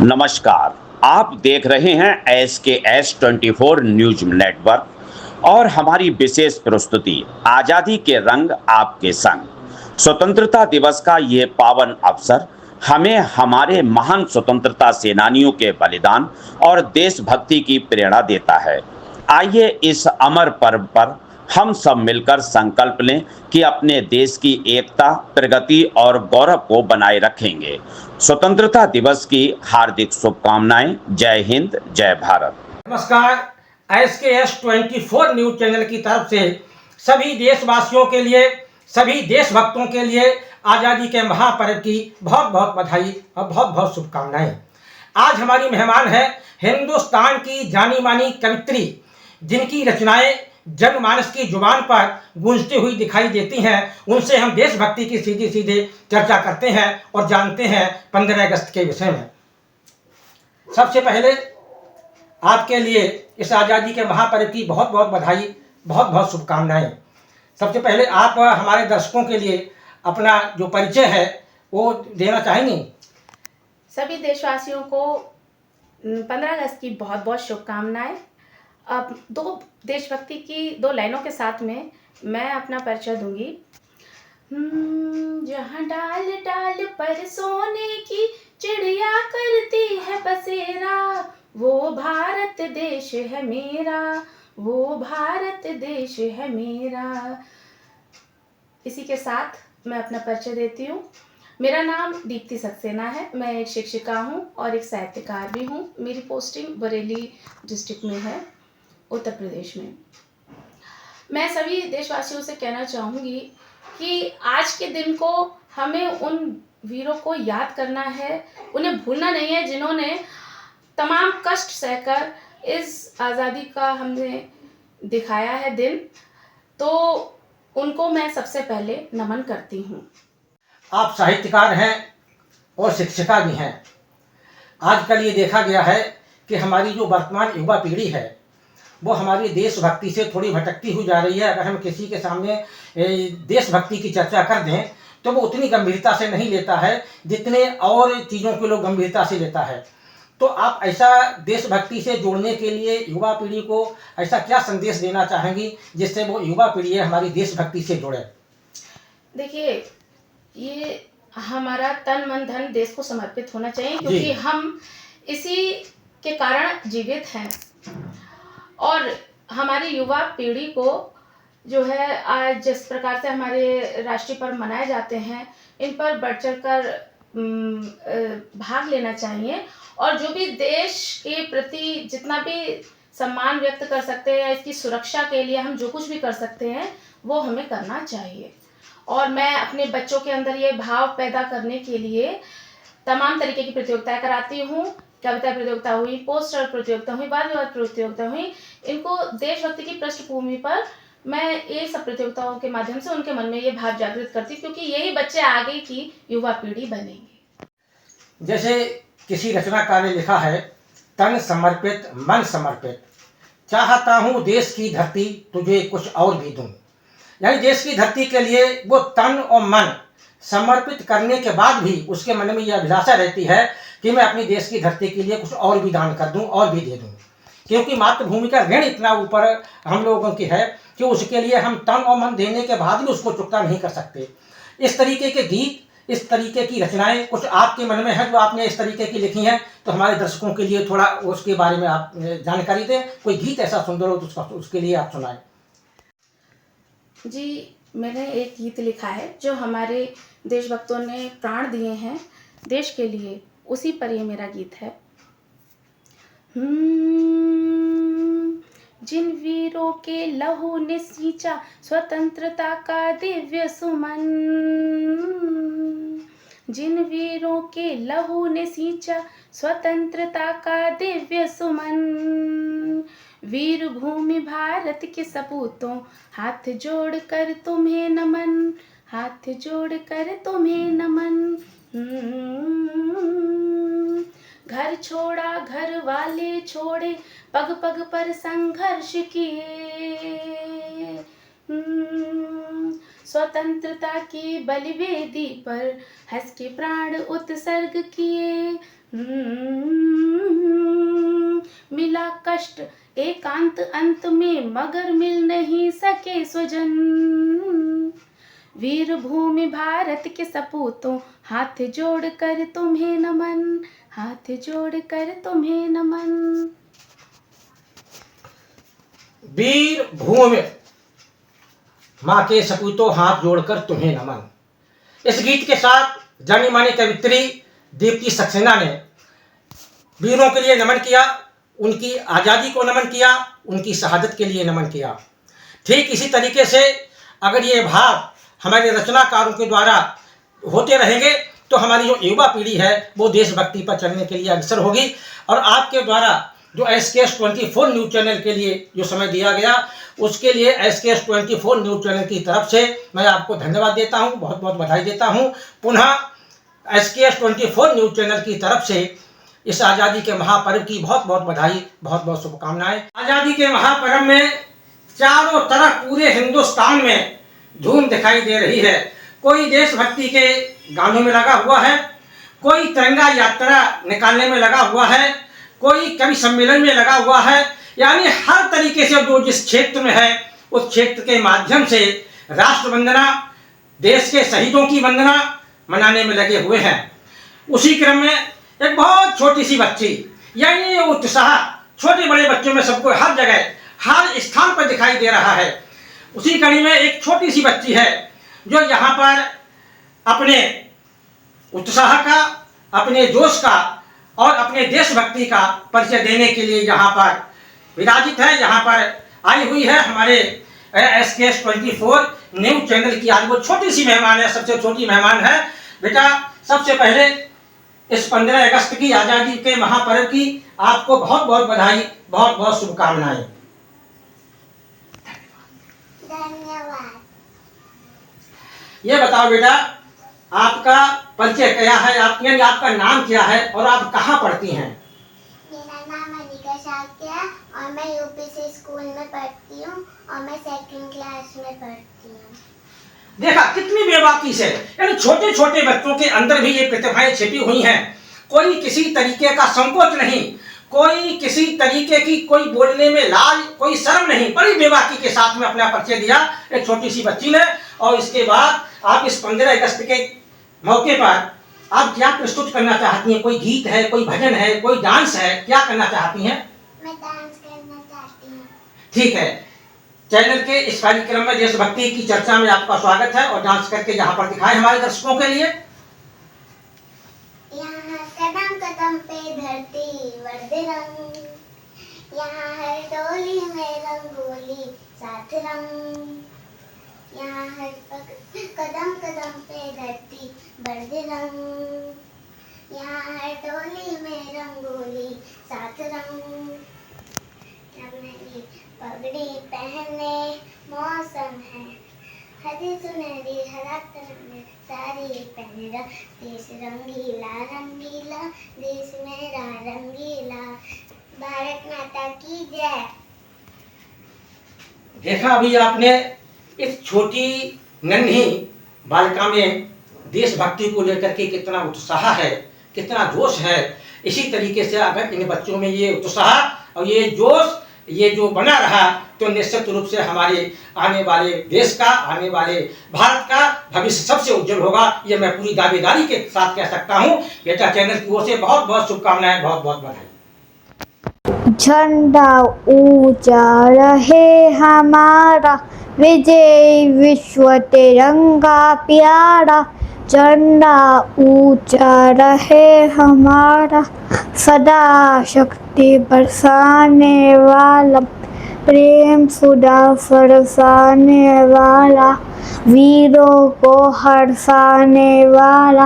नमस्कार। आप देख रहे हैं SKS 24 न्यूज नेटवर्क और हमारी विशेष प्रस्तुति आजादी के रंग आपके संग। स्वतंत्रता दिवस का ये पावन अवसर हमें हमारे महान स्वतंत्रता सेनानियों के बलिदान और देशभक्ति की प्रेरणा देता है। आइए इस अमर पर्व पर हम सब मिलकर संकल्प लें कि अपने देश की एकता, प्रगति और गौरव को बनाए रखेंगे। स्वतंत्रता दिवस की हार्दिक शुभकामनाएं। जय हिंद, जय भारत। नमस्कार। SKS 24 न्यूज चैनल की तरफ से सभी देशवासियों के लिए, सभी देशभक्तों के लिए आज़ादी के महापर्व की बहुत बहुत बधाई और बहुत बहुत शुभकामनाएं। आज हमारी मेहमान है हिंदुस्तान की जानी मानी कवित्री, जिनकी रचनाएं जनमानस की जुबान पर गूंजती हुई दिखाई देती हैं। उनसे हम देशभक्ति की सीधी सीधे चर्चा करते हैं और जानते हैं 15 अगस्त के विषय में। सबसे पहले आपके लिए इस आज़ादी के महापर्व की बहुत बहुत बधाई, बहुत बहुत शुभकामनाएं। सबसे पहले आप हमारे दर्शकों के लिए अपना जो परिचय है वो देना चाहेंगे? सभी देशवासियों को 15 अगस्त की बहुत बहुत शुभकामनाएं। अब दो देशभक्ति की दो लाइनों के साथ में मैं अपना परिचय दूंगी। जहाँ डाल डाल पर सोने की चिड़िया करती है बसेरा, वो भारत देश है मेरा, वो भारत देश है मेरा। इसी के साथ मैं अपना परिचय देती हूँ। मेरा नाम दीप्ति सक्सेना है। मैं एक शिक्षिका हूँ और एक साहित्यकार भी हूँ। मेरी पोस्टिंग बरेली डिस्ट्रिक्ट में है, उत्तर प्रदेश में। मैं सभी देशवासियों से कहना चाहूँगी कि आज के दिन को हमें उन वीरों को याद करना है, उन्हें भूलना नहीं है, जिन्होंने तमाम कष्ट सहकर इस आज़ादी का हमने दिखाया है दिन। तो उनको मैं सबसे पहले नमन करती हूँ। आप साहित्यकार हैं और शिक्षिका भी हैं। आजकल ये देखा गया है कि हमारी जो वर्तमान युवा पीढ़ी है वो हमारी देशभक्ति से थोड़ी भटकती हुई जा रही है। अगर हम किसी के सामने देशभक्ति की चर्चा कर दें तो वो उतनी गंभीरता से नहीं लेता है जितने और चीज़ों को लोग गंभीरता से लेता है। तो आप ऐसा देशभक्ति से जोड़ने के लिए युवा पीढ़ी को ऐसा क्या संदेश देना चाहेंगी जिससे वो युवा पीढ़ी हमारी देशभक्ति से जुड़े? देखिए, ये हमारा तन मन धन देश को समर्पित होना चाहिए, क्योंकि हम इसी के कारण जीवित हैं। और हमारी युवा पीढ़ी को जो है आज जिस प्रकार से हमारे राष्ट्रीय पर्व मनाए जाते हैं, इन पर बढ़ चढ़ कर भाग लेना चाहिए। और जो भी देश के प्रति जितना भी सम्मान व्यक्त कर सकते हैं या इसकी सुरक्षा के लिए हम जो कुछ भी कर सकते हैं वो हमें करना चाहिए। और मैं अपने बच्चों के अंदर ये भाव पैदा करने के लिए तमाम तरीके की प्रतियोगिताएं कराती हूँ। कविता प्रतियोगिता हुई, पोस्टर प्रतियोगिता हुई, वाद विवाद प्रतियोगिता हुई। इनको देशभक्ति की पृष्ठभूमि पर मैं ये सब प्रतियोगिताओं के माध्यम से उनके मन में ये भाव जागृत करती हूँ, क्योंकि यही बच्चे आगे की युवा पीढ़ी बनेंगे। जैसे किसी रचनाकार ने लिखा है, तन समर्पित मन समर्पित, चाहता हूँ देश की धरती तुझे कुछ और भी दूँ। यानी देश की धरती के लिए वो तन और मन समर्पित करने के बाद भी उसके मन में यह अभिलाषा रहती है कि मैं अपनी देश की धरती के लिए कुछ और भी दान कर दूं और भी दे दूं। क्योंकि मातृभूमि का ऋण इतना ऊपर हम लोगों की है कि उसके लिए हम तन और मन देने के बाद भी उसको चुकता नहीं कर सकते। इस तरीके के गीत, इस तरीके की रचनाएं कुछ आपके मन में है जो आपने इस तरीके की लिखी हैं, तो हमारे दर्शकों के लिए थोड़ा उसके बारे में आप जानकारी दें। कोई गीत ऐसा सुंदर हो तो उसके लिए आप सुनाएं। जी, मैंने एक गीत लिखा है जो हमारे देशभक्तों ने प्राण दिए हैं देश के लिए, उसी पर ये मेरा गीत है। जिन वीरों के लहू ने सींचा स्वतंत्रता का दिव्य सुमन, जिन वीरों के लहू ने सींचा स्वतंत्रता का दिव्य सुमन, वीर भूमि भारत के सपूतों हाथ जोड़कर तुम्हें नमन, हाथ जोड़कर तुम्हें नमन। घर छोड़ा घर वाले छोड़े, पग पग पर संघर्ष किए, स्वतंत्रता की बलिवेदी पर हंस के प्राण उत्सर्ग किए, मिला कष्ट एकांत अंत में मगर मिल नहीं सके स्वजन। वीर भूमि भारत के सपूतों हाथ जोड़ कर तुम्हें नमन, हाथ जोड़ कर तुम्हें नमन। वीर भूमि माँ के सपूतों हाथ जोड़कर तुम्हें नमन। इस गीत के साथ जानी मानी कवित्री दीप्ति सक्सेना ने वीरों के लिए नमन किया, उनकी आज़ादी को नमन किया, उनकी शहादत के लिए नमन किया। ठीक इसी तरीके से अगर ये भाव हमारे रचनाकारों के द्वारा होते रहेंगे तो हमारी जो युवा पीढ़ी है वो देशभक्ति पर चलने के लिए अग्रसर होगी। और आपके द्वारा जो SKS24 न्यूज़ चैनल के लिए जो समय दिया गया उसके लिए SKS24 न्यूज़ चैनल की तरफ से मैं आपको धन्यवाद देता हूँ, बहुत बहुत बधाई देता हूँ। पुनः SKS24 न्यूज़ चैनल की तरफ से इस आज़ादी के महापर्व की बहुत बहुत बधाई, बहुत बहुत शुभकामनाएं। आज़ादी के महापर्व में चारों तरफ पूरे हिंदुस्तान में धूम दिखाई दे रही है। कोई देशभक्ति के गानों में लगा हुआ है, कोई तिरंगा यात्रा निकालने में लगा हुआ है, कोई कवि सम्मेलन में लगा हुआ है। यानी हर तरीके से जो जिस क्षेत्र में है उस क्षेत्र के माध्यम से राष्ट्र वंदना, देश के शहीदों की वंदना मनाने में लगे हुए हैं। उसी क्रम में एक बहुत छोटी सी बच्ची, यानी ये उत्साह छोटे बड़े बच्चों में सबको हर जगह हर स्थान पर दिखाई दे रहा है। उसी कड़ी में एक छोटी सी बच्ची है जो यहाँ पर अपने उत्साह का, अपने जोश का और अपने देशभक्ति का परिचय देने के लिए यहाँ पर विराजित है, यहाँ पर आई हुई है। हमारे SKS24 न्यूज़ चैनल की आज वो छोटी सी मेहमान है, सबसे छोटी मेहमान है। बेटा, सबसे पहले इस 15 अगस्त की आज़ादी के महापर्व की आपको बहुत बहुत बधाई, बहुत बहुत शुभकामनाएं। धन्यवाद। ये बताओ बेटा, आपका परिचय क्या है, यानी आपका नाम क्या है और आप कहाँ पढ़ती हैं? मेरा नाम अनिका शाक्य है और मैं UPC स्कूल में पढ़ती हूँ और मैं 2nd क्लास में पढ़ती हूँ। देखा कितनी बेबाकी से, यानी छोटे छोटे बच्चों के अंदर भी ये प्रतिभाएं छिपी हुई हैं। कोई किसी तरीके का संकोच नहीं, कोई किसी तरीके की कोई बोलने में लाज, कोई शर्म नहीं, बड़ी बेबाकी के साथ में अपना परिचय दिया एक छोटी सी बच्ची ने। और इसके बाद आप इस 15 अगस्त के मौके पर आप क्या प्रस्तुत करना चाहती हैं? कोई गीत है, कोई भजन है, कोई डांस है, क्या करना चाहती हैं? मैं डांस करना चाहती हूँ। ठीक है, चैनल के इस कार्यक्रम में देशभक्ति की चर्चा में आपका स्वागत है और डांस करके यहाँ पर दिखाएं हमारे दर्शकों के लिए। यहाँ कदम कदम पे धरती वर्दे रंग, यहाँ हर डोली में रंगोली साथ रंग, यहाँ हर कदम कदम पे धरती वर्दे रंग, यहाँ हर डोली में रंगोली साथ रंग। नई पगड़ी पहने मौसम है, हरी सुनहरी हरा तरंग साड़ी पहन, देश रंगीला रंगीला, देश मेरा रंगीला, भारत माता की जय। देखा अभी आपने इस छोटी नन्ही बालिका में देशभक्ति को लेकर के कितना उत्साह है, कितना जोश है। इसी तरीके से अगर इन बच्चों में ये उत्साह और ये जोश ये जो बना रहा तो निश्चित रूप से हमारे आने वाले देश का, आने वाले भारत का भविष्य सबसे उज्जवल होगा। ये मैं पूरी दावेदारी के साथ कह सकता हूँ। बेटा, चैनल की ओर से बहुत बहुत शुभकामनाएं, बहुत बहुत बधाई। झंडा ऊंचा रहे हमारा, विजय विश्व तिरंगा प्यारा, झंडा ऊंचा रहे हमारा, सदा शक्ति बरसाने वाला, प्रेम सुधा बरसाने वाला, वीरों को हर्षाने वाला,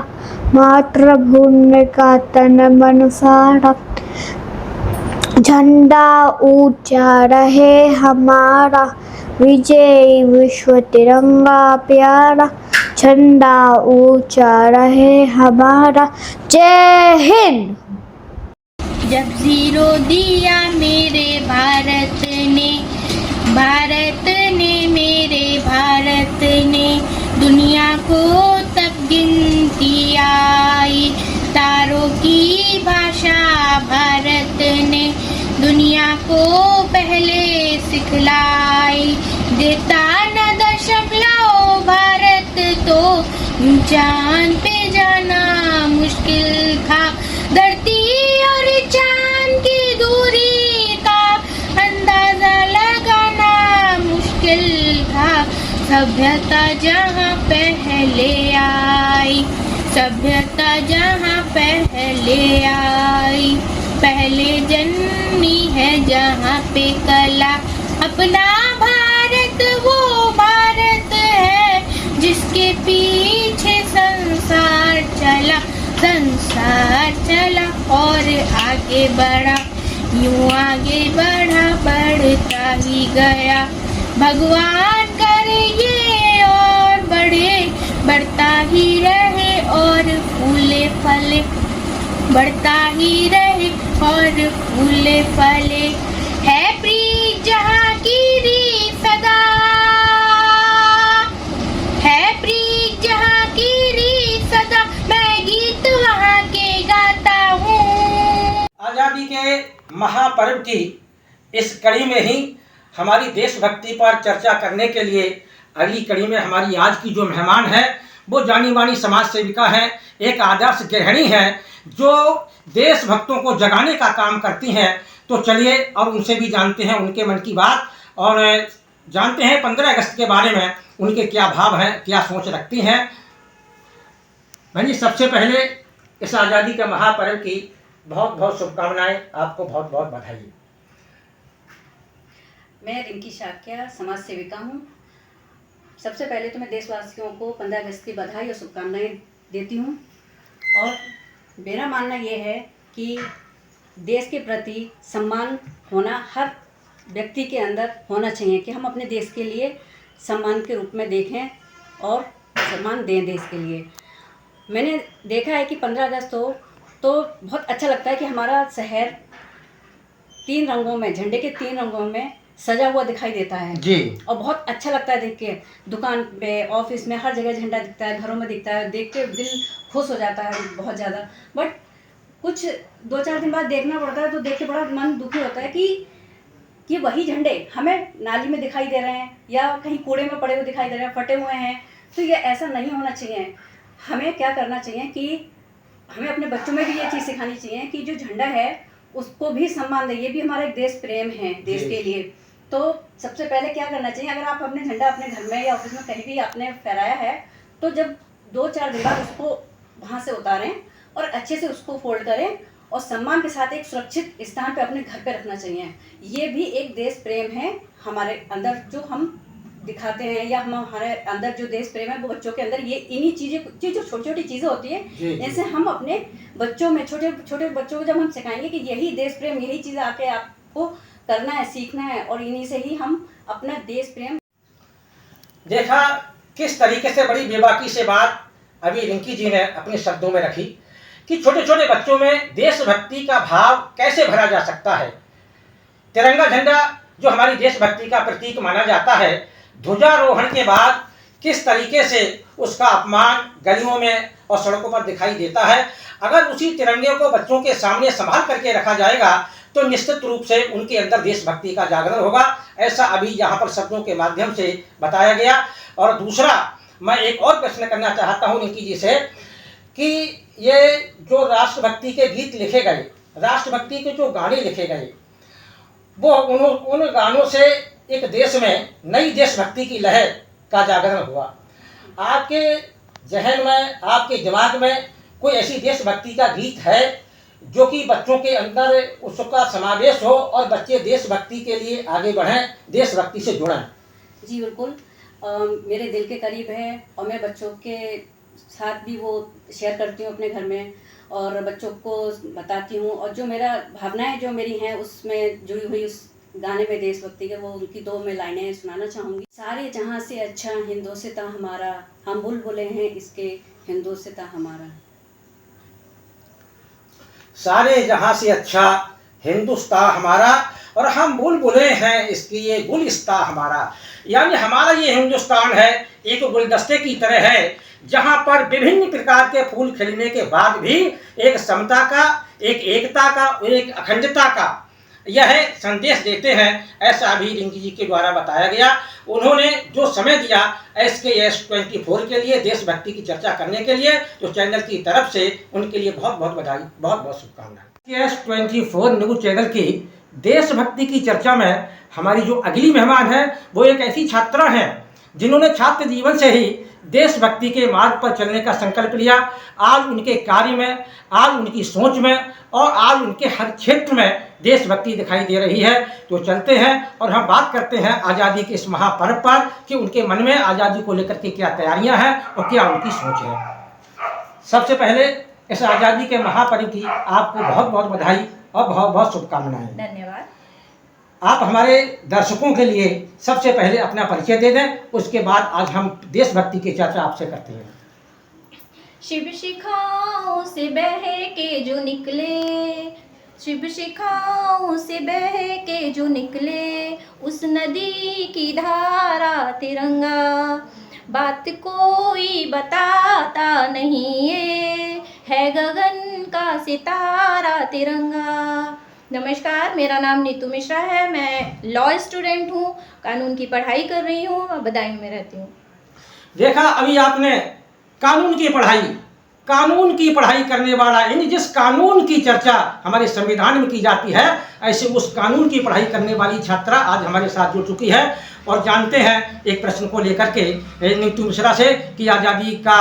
मातृभूमि का तन मन सारा, झंडा ऊंचा रहे हमारा, विजय विश्व तिरंगा प्यारा, झंडा ऊंचा रहे हमारा। जय हिंद। जब जीरो दिया मेरे भारत ने मेरे भारत ने, दुनिया को तब गिनती आई तारों की को पहले सिखलाई देता न दशमलव भारत तो चांद पे जाना मुश्किल था। धरती और चांद की दूरी का अंदाजा लगाना मुश्किल था। सभ्यता जहाँ पहले आई, सभ्यता जहाँ पहले आई, पहले जन्मी है जहाँ पे कला। अपना भारत वो भारत है जिसके पीछे संसार चला, संसार चला और आगे बढ़ा, यूं आगे बढ़ा बढ़ता ही गया। भगवान करे ये और बढ़े, बढ़ता ही रहे और फूले फले, बढ़ता ही रहे और फूले फले। है प्रीत जहाँ की री सदा, है प्रीत जहाँ की री सदा, मैं गीत वहाँ के गाता हूँ। आज़ादी के महापर्व की इस कड़ी में ही हमारी देशभक्ति पर चर्चा करने के लिए अगली कड़ी में हमारी आज की जो मेहमान है वो जानी मानी समाज सेविका है, एक आदर्श गृहिणी है जो देशभक्तों को जगाने का काम करती हैं। तो चलिए और उनसे भी जानते हैं उनके मन की बात और जानते हैं 15 अगस्त के बारे में उनके क्या भाव हैं, क्या सोच रखती हैं। बहन जी, सबसे पहले इस आज़ादी के महापर्व की बहुत बहुत शुभकामनाएं, आपको बहुत बहुत बधाई। मैं रिंकी शाक्या समाज सेविका हूँ। सबसे पहले तो मैं देशवासियों को 15 अगस्त की बधाई और शुभकामनाएं देती हूँ। और मेरा मानना ये है कि देश के प्रति सम्मान होना हर व्यक्ति के अंदर होना चाहिए, कि हम अपने देश के लिए सम्मान के रूप में देखें और सम्मान दें देश के लिए। मैंने देखा है कि 15 अगस्त हो तो बहुत अच्छा लगता है कि हमारा शहर 3 रंगों में, झंडे के 3 रंगों में सजा हुआ दिखाई देता है जी। और बहुत अच्छा लगता है देख के। दुकान पे, ऑफिस में, हर जगह झंडा दिखता है, घरों में दिखता है, देख के दिल खुश हो जाता है बहुत ज़्यादा। बट कुछ 2-4 दिन बाद देखना पड़ता है तो देख के बड़ा मन दुखी होता है कि वही झंडे हमें नाली में दिखाई दे रहे हैं या कहीं कूड़े में पड़े हुए दिखाई दे रहे हैं, फटे हुए हैं। तो ये ऐसा नहीं होना चाहिए। हमें क्या करना चाहिए कि हमें अपने बच्चों में भी ये चीज़ सिखानी चाहिए कि जो झंडा है उसको भी सम्मान दें। ये भी हमारा एक देश प्रेम है देश के लिए। तो सबसे पहले क्या करना चाहिए, अगर आप अपने झंडा अपने घर में या ऑफिस में कहीं भी आपने फहराया है तो जब 2-4 दिन बाद उसको वहाँ से उतारें और अच्छे से उसको फोल्ड करें और सम्मान के साथ एक सुरक्षित स्थान पे अपने घर पे रखना चाहिए। ये भी एक देश प्रेम है हमारे अंदर जो हम दिखाते हैं, या हम हमारे अंदर जो देश प्रेम है वो बच्चों के अंदर ये इन्हीं चीज़ें जो छोटी छोटी चीज़ें होती है इनसे हम अपने बच्चों में, छोटे छोटे बच्चों को जब हम सिखाएंगे कि यही देश प्रेम, यही चीज़ आके आपको करना है, सीखना है और इन्हीं से ही हम अपना देश प्रेम। देखा किस तरीके से बड़ी बेबाकी से बात अभी रिंकी जी ने अपने शब्दों में रखी कि छोटे छोटे बच्चों में देशभक्ति का भाव कैसे भरा जा सकता है। तिरंगा झंडा जो हमारी देशभक्ति का प्रतीक माना जाता है, ध्वजारोहण के बाद किस तरीके से उसका अपमान गलियों में और सड़कों पर दिखाई देता है। अगर उसी तिरंगे को बच्चों के सामने संभाल करके रखा जाएगा तो निश्चित रूप से उनके अंदर देशभक्ति का जागरण होगा। ऐसा अभी यहाँ पर शब्दों के माध्यम से बताया गया। और दूसरा, मैं एक और प्रश्न करना चाहता हूँ रिंकी जी से कि ये जो राष्ट्रभक्ति के गीत लिखे गए, राष्ट्रभक्ति के जो गाने लिखे गए, वो उन गानों से एक देश में नई देशभक्ति की लहर का जागरण हुआ। आपके जहन में, आपके दिमाग में कोई ऐसी देशभक्ति का गीत है जो कि बच्चों के अंदर उसका समावेश हो और बच्चे देशभक्ति के लिए आगे बढ़ें, देशभक्ति से जुड़ें? जी बिल्कुल, मेरे दिल के करीब है और मैं बच्चों के साथ भी वो शेयर करती हूँ अपने घर में और बच्चों को बताती हूँ। और जो मेरा भावनाएं जो मेरी हैं उसमें जुड़ी हुई उस गाने में देशभक्ति के, वो उनकी 2 मैं लाइनें सुनाना चाहूँगी। सारे जहाँ से अच्छा हिंदुस्तान हमारा, हम बुलबुलें हैं इसके हिंदुस्तान हमारा। सारे जहाँ से अच्छा हिंदुस्तान हमारा और हम बुलबुलें हैं इसकी ये गुलिस्तान हमारा। यानी हमारा ये हिंदुस्तान है एक गुलदस्ते की तरह है जहाँ पर विभिन्न प्रकार के फूल खिलने के बाद भी एक समता का, एक एकता का, एक अखंडता का यह संदेश देते हैं, ऐसा अभी रिंकी जी के द्वारा बताया गया। उन्होंने जो समय दिया SKS 24 के लिए, देशभक्ति की चर्चा करने के लिए, तो चैनल की तरफ से उनके लिए बहुत बहुत बधाई, बहुत बहुत शुभकामनाएं। SKS 24 न्यूज़ चैनल की देशभक्ति की चर्चा में हमारी जो अगली मेहमान है वो एक ऐसी छात्रा हैं जिन्होंने छात्र जीवन से ही देशभक्ति के मार्ग पर चलने का संकल्प लिया। आज उनके कार्य में, आज उनकी सोच में और आज उनके हर क्षेत्र में देशभक्ति दिखाई दे रही है। तो चलते हैं और हम बात करते हैं आज़ादी के इस महापर्व पर कि उनके मन में आज़ादी को लेकर के क्या तैयारियां हैं और क्या उनकी सोच है। सबसे पहले इस आज़ादी के महापर्व की आपको बहुत बहुत बधाई और बहुत बहुत शुभकामनाएं। धन्यवाद। आप हमारे दर्शकों के लिए सबसे पहले अपना परिचय दे दें, उसके बाद आज हम देशभक्ति की चर्चा आपसे करते हैं। शिव शिखाओं से बह के जो निकले, शिव शिखाओं से बह के जो निकले, उस नदी की धारा तिरंगा, बात कोई बताता नहीं, ये है गगन का सितारा तिरंगा। नमस्कार, मेरा नाम नीतू मिश्रा है। मैं लॉ स्टूडेंट हूँ, कानून की पढ़ाई कर रही हूँ और बदायूं में रहती हूँ। देखा अभी आपने कानून की पढ़ाई करने वाला, यानी जिस कानून की चर्चा हमारे संविधान में की जाती है, ऐसे उस कानून की पढ़ाई करने वाली छात्रा आज हमारे साथ जुड़ चुकी है। और जानते हैं एक प्रश्न को लेकर के नीतू मिश्रा से कि आज़ादी का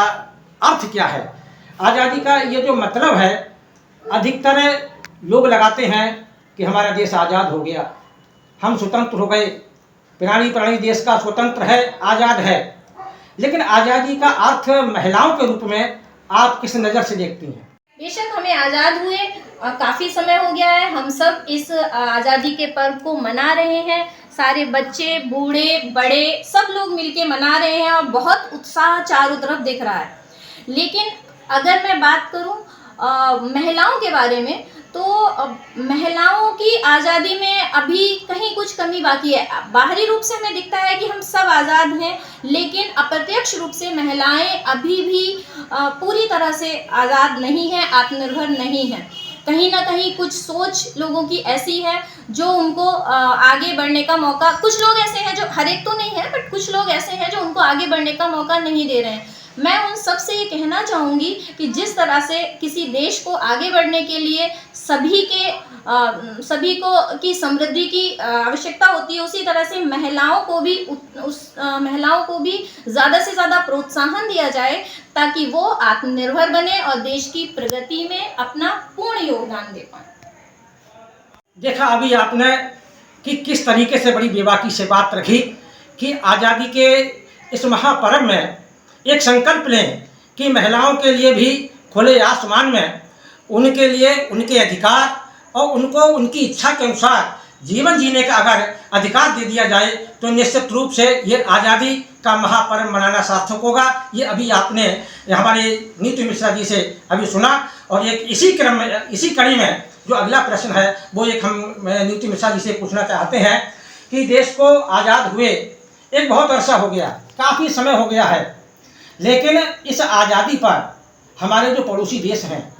अर्थ क्या है। आज़ादी का ये जो मतलब है, अधिकतर लोग लगाते हैं कि हमारा देश आज़ाद हो गया, हम स्वतंत्र हो गए, प्राणी देश का स्वतंत्र है, आज़ाद है। लेकिन आज़ादी का अर्थ महिलाओं के रूप में आप किस नज़र से देखती हैं? बेशक हमें आज़ाद हुए काफ़ी समय हो गया है। हम सब इस आज़ादी के पर्व को मना रहे हैं। सारे बच्चे, बूढ़े, बड़े सब लोग मिलके मना रहे हैं और बहुत उत्साह चारों तरफ दिख रहा है। लेकिन अगर मैं बात करूं महिलाओं के बारे में, तो महिलाओं की आज़ादी में अभी कहीं कुछ कमी बाकी है। बाहरी रूप से हमें दिखता है कि हम सब आज़ाद हैं, लेकिन अप्रत्यक्ष रूप से महिलाएं अभी भी पूरी तरह से आज़ाद नहीं हैं, आत्मनिर्भर नहीं हैं। कहीं ना कहीं कुछ सोच लोगों की ऐसी है जो उनको आगे बढ़ने का मौका, कुछ लोग ऐसे हैं जो, हर एक तो नहीं है, बट कुछ लोग ऐसे हैं जो उनको आगे बढ़ने का मौका नहीं दे रहे हैं। मैं उन सब से ये कहना चाहूँगी कि जिस तरह से किसी देश को आगे बढ़ने के लिए सभी को की समृद्धि की आवश्यकता होती है, उसी तरह से महिलाओं को भी ज़्यादा से ज़्यादा प्रोत्साहन दिया जाए ताकि वो आत्मनिर्भर बने और देश की प्रगति में अपना पूर्ण योगदान दे पाएं। देखा अभी आपने कि किस तरीके से बड़ी बेबाकी से बात रखी कि आज़ादी के इस महापर्व में एक संकल्प लें कि महिलाओं के लिए भी खुले आसमान में उनके लिए उनके अधिकार और उनको उनकी इच्छा के अनुसार जीवन जीने का अगर अधिकार दे दिया जाए तो निश्चित रूप से ये आज़ादी का महापर्व मनाना सार्थक होगा। ये अभी आपने हमारे नीतू मिश्रा जी से अभी सुना। और एक इसी कड़ी में जो अगला प्रश्न है वो एक हम नीतू मिश्रा जी से पूछना चाहते हैं कि देश को आज़ाद हुए एक बहुत अरसा हो गया, काफ़ी समय हो गया है, लेकिन इस आज़ादी पर हमारे जो पड़ोसी देश हैं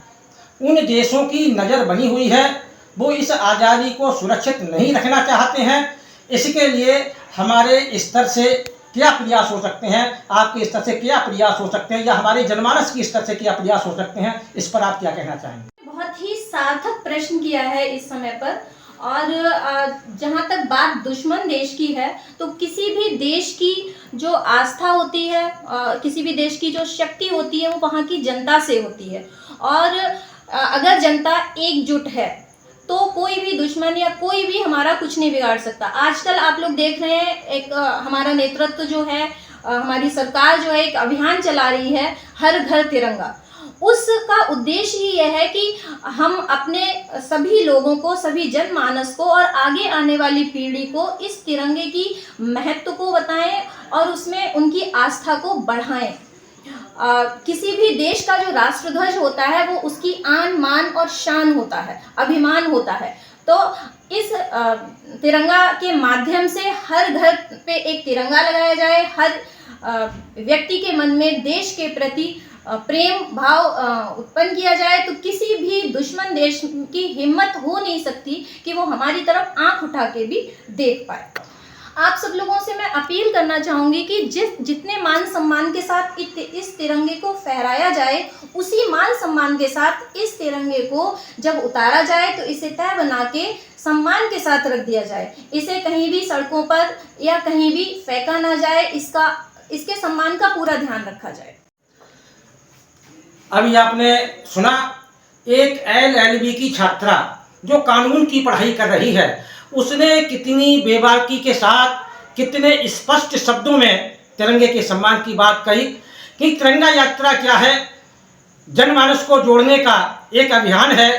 उन देशों की नज़र बनी हुई है। वो इस आज़ादी को सुरक्षित नहीं रखना चाहते हैं। इसके लिए हमारे स्तर से क्या प्रयास हो सकते हैं, आपके स्तर से क्या प्रयास हो सकते हैं, या हमारे जनमानस के स्तर से क्या प्रयास हो सकते हैं, इस पर आप क्या कहना चाहेंगे? बहुत ही सार्थक प्रश्न किया है इस समय पर। और जहाँ तक बात दुश्मन देश की है, तो किसी भी देश की जो आस्था होती है, किसी भी देश की जो शक्ति होती है, वो वहाँ की जनता से होती है। और अगर जनता एकजुट है तो कोई भी दुश्मन या कोई भी हमारा कुछ नहीं बिगाड़ सकता। आजकल आप लोग देख रहे हैं, एक हमारा नेतृत्व जो है, हमारी सरकार जो है, एक अभियान चला रही है, हर घर तिरंगा। उसका उद्देश्य ही यह है कि हम अपने सभी लोगों को, सभी जनमानस को और आगे आने वाली पीढ़ी को इस तिरंगे की महत्व को बताएं और उसमें उनकी आस्था को बढ़ाएं। किसी भी देश का जो राष्ट्रध्वज होता है वो उसकी आन, मान और शान होता है, अभिमान होता है। तो इस तिरंगा के माध्यम से हर घर पे एक तिरंगा लगाया जाए, हर व्यक्ति के मन में देश के प्रति प्रेम भाव उत्पन्न किया जाए तो किसी भी दुश्मन देश की हिम्मत हो नहीं सकती कि वो हमारी तरफ आंख उठा के भी देख पाए। आप सब लोगों से मैं अपील करना चाहूँगी कि जितने मान सम्मान के साथ इस तिरंगे को फहराया जाए, उसी मान सम्मान के साथ इस तिरंगे को जब उतारा जाए तो इसे तय बना के सम्मान के साथ रख दिया जाए। इसे कहीं भी सड़कों पर या कहीं भी फेंका ना जाए, इसके सम्मान का पूरा ध्यान रखा जाए। अभी आपने सुना एक LLB की छात्रा जो कानून की पढ़ाई कर रही है, उसने कितनी बेबाकी के साथ, कितने स्पष्ट शब्दों में तिरंगे के सम्मान की बात कही कि तिरंगा यात्रा क्या है, जनमानस को जोड़ने का एक अभियान है।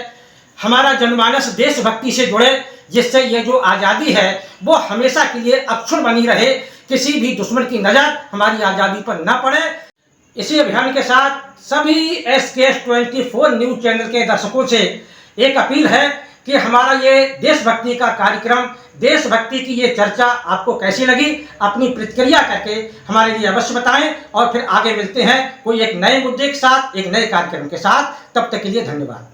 हमारा जनमानस देशभक्ति से जुड़े, जिससे ये जो आज़ादी है वो हमेशा के लिए अक्षुण्ण बनी रहे, किसी भी दुश्मन की नज़र हमारी आज़ादी पर न पड़े। इसी अभियान के साथ सभी SKS24 न्यूज़ चैनल के दर्शकों से एक अपील है कि हमारा ये देशभक्ति का कार्यक्रम, देशभक्ति की ये चर्चा आपको कैसी लगी, अपनी प्रतिक्रिया करके हमारे लिए अवश्य बताएं और फिर आगे मिलते हैं कोई एक नए मुद्दे के साथ, एक नए कार्यक्रम के साथ। तब तक के लिए धन्यवाद।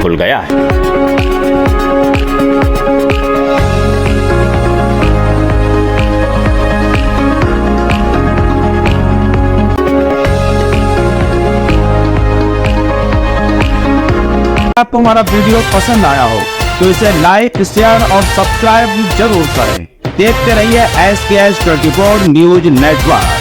खुल गया है। आपको हमारा वीडियो पसंद आया हो तो इसे लाइक, शेयर और सब्सक्राइब जरूर करें। देखते रहिए SKS24 न्यूज नेटवर्क।